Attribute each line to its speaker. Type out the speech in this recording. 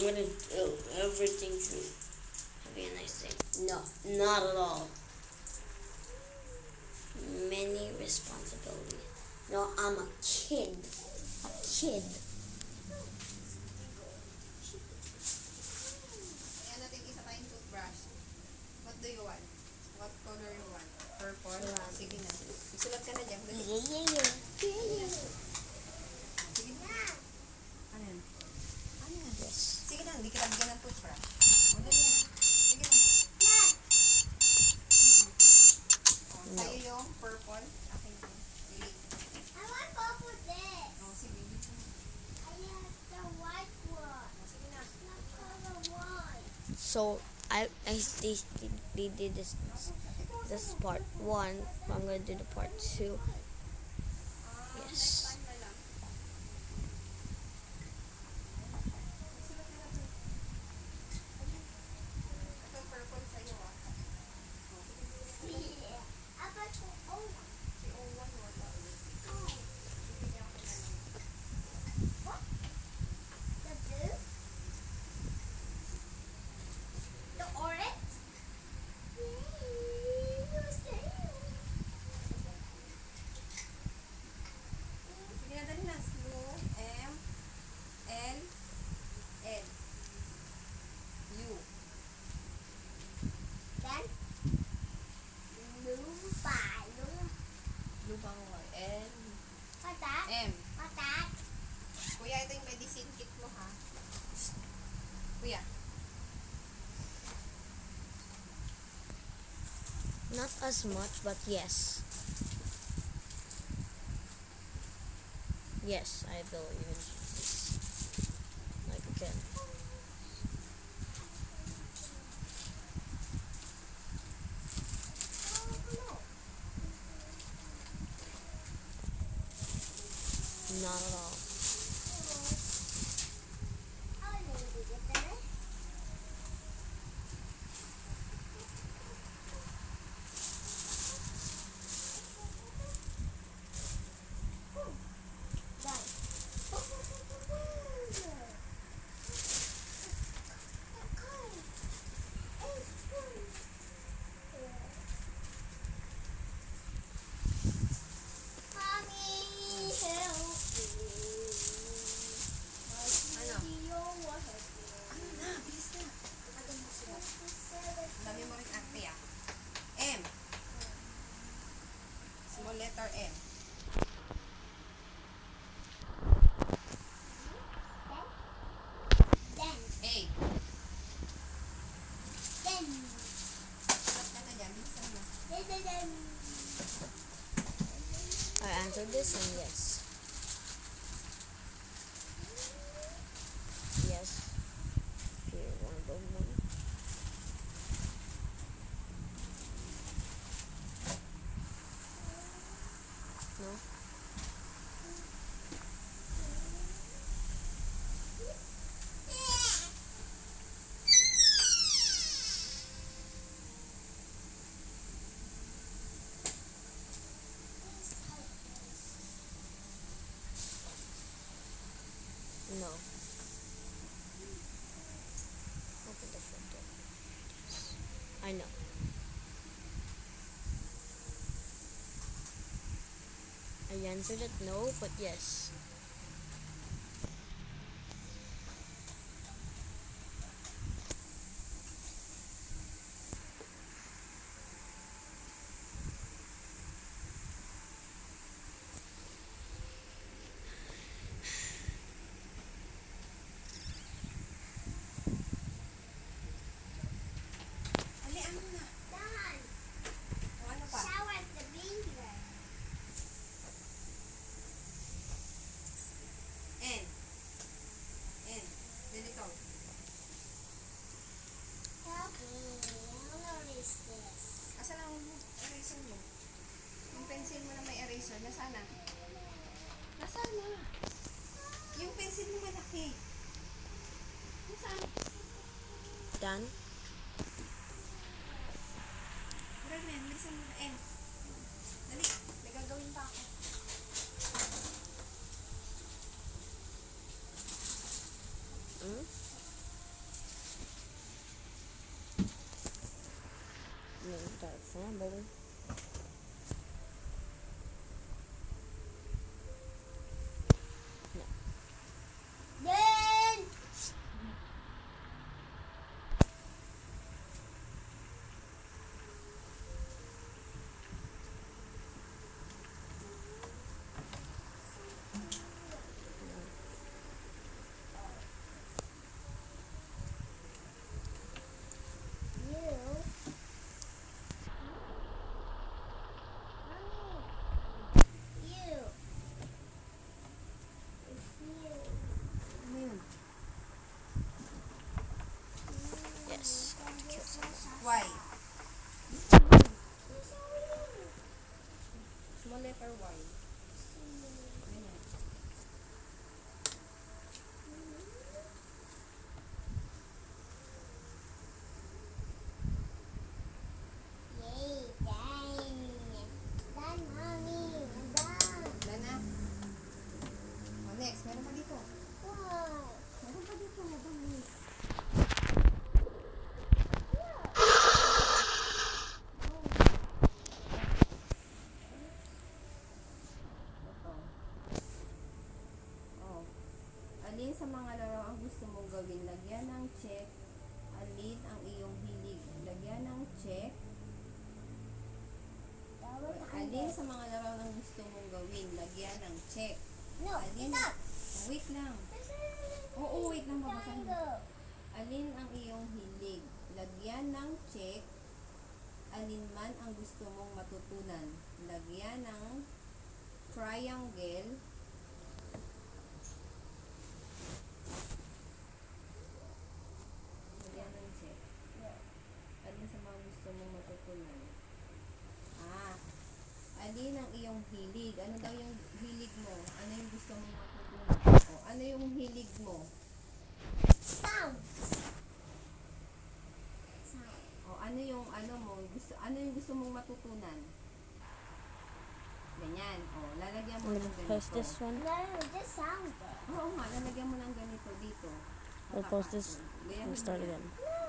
Speaker 1: gonna do everything to be a nice thing. No, not at all. Many responsibilities. No, I'm a kid. A kid.
Speaker 2: Ayan natin isa tayong toothbrush. What do you want? What color you want? Purple? Sige na. Sulat ka na dyan.
Speaker 1: Yeah.
Speaker 2: Sige na. Ano yan? Ano yan?
Speaker 1: Yes.
Speaker 2: Sige na, hindi kita bigyan ng toothbrush. Ano yan? Sige na.
Speaker 1: No.
Speaker 2: Sa'yo yung purple. Akin yung lily.
Speaker 3: I want purple this.
Speaker 2: Sige, dito.
Speaker 3: I have the white one.
Speaker 2: Sige na.
Speaker 3: Not color white.
Speaker 1: So they did this part 1. I'm gonna do the part 2. Yes.
Speaker 2: Time na lang. Sulat ka na to. Ito purple sa'yo ah.
Speaker 3: Yeah. I want to own.
Speaker 2: Si Owen wala ulit.
Speaker 3: Oh.
Speaker 2: Bibigyan ko na lang.
Speaker 3: What? The blue? The orange? Yay, you say.
Speaker 2: Sige na, dali na. Blue, M, L, N, U.
Speaker 3: Then, blue balloon.
Speaker 2: Blue bang Y? N,
Speaker 3: What's that?
Speaker 2: M.
Speaker 3: What's that?
Speaker 2: Kuya, ito yung medicine kit mo ha. Kuya.
Speaker 1: Not as much, but yes. Yes, I will even use this. Like again. Not at all.
Speaker 3: Oh, maybe get that. Mommy, help me.
Speaker 2: Ano?
Speaker 3: Video was
Speaker 2: Ano na? Bilis na. Dami mo rin arte ah. M. Small letter M.
Speaker 3: Then,
Speaker 2: A.
Speaker 3: then,
Speaker 2: Sulat ka na dyan. Bilisan mo.
Speaker 3: then.
Speaker 1: I answered this and yes. Yes. Here, one of them one. No? No. Open the photo. I know. I answered it no, but yes.
Speaker 2: Ali, ano na?
Speaker 3: Done.
Speaker 2: O ano pa?
Speaker 3: Shower the finger.
Speaker 2: N. N. Ganito.
Speaker 3: Help me. How long is this?
Speaker 2: Asan ang eraser mo? Yung pencil mo na may eraser, nasaan na? Nasaan na? Yung pencil mo malaki. Nasaan?
Speaker 1: Done?
Speaker 2: Murag na yan, bilisan mo na. N. Dali, may gagawin pa ako.
Speaker 1: Hmm?
Speaker 2: Alin sa mga laro ang gusto mong gawin? Lagyan ng check. Alin ang iyong hilig? Lagyan ng check. Alin sa mga laro ang gusto mong gawin? Lagyan ng check.
Speaker 3: No,
Speaker 2: Alin?
Speaker 3: stop.
Speaker 2: Wait lang. Oo, wait lang, babasahin mo. Alin ang iyong hilig? Lagyan ng check. Alin man ang gusto mong matutunan? Lagyan ng triangle. Lagyan ng check. Alin sa mga gusto mong matutunan? Alin ang iyong hilig? Ano daw yung hilig mo? Ano yung gusto mong matutunan? O, ano yung hilig mo?
Speaker 3: Sound. Sound.
Speaker 2: O, ano yung gusto mong matutunan? Ganyan. O, lalagyan mo ng
Speaker 1: Post
Speaker 2: ganito.
Speaker 1: this one.
Speaker 3: No, just sound.
Speaker 2: Oo nga, lalagyan mo ng ganito dito.
Speaker 1: We'll post this
Speaker 2: Gayahin
Speaker 1: and
Speaker 2: mo
Speaker 1: start
Speaker 2: yan.
Speaker 1: again.
Speaker 3: No,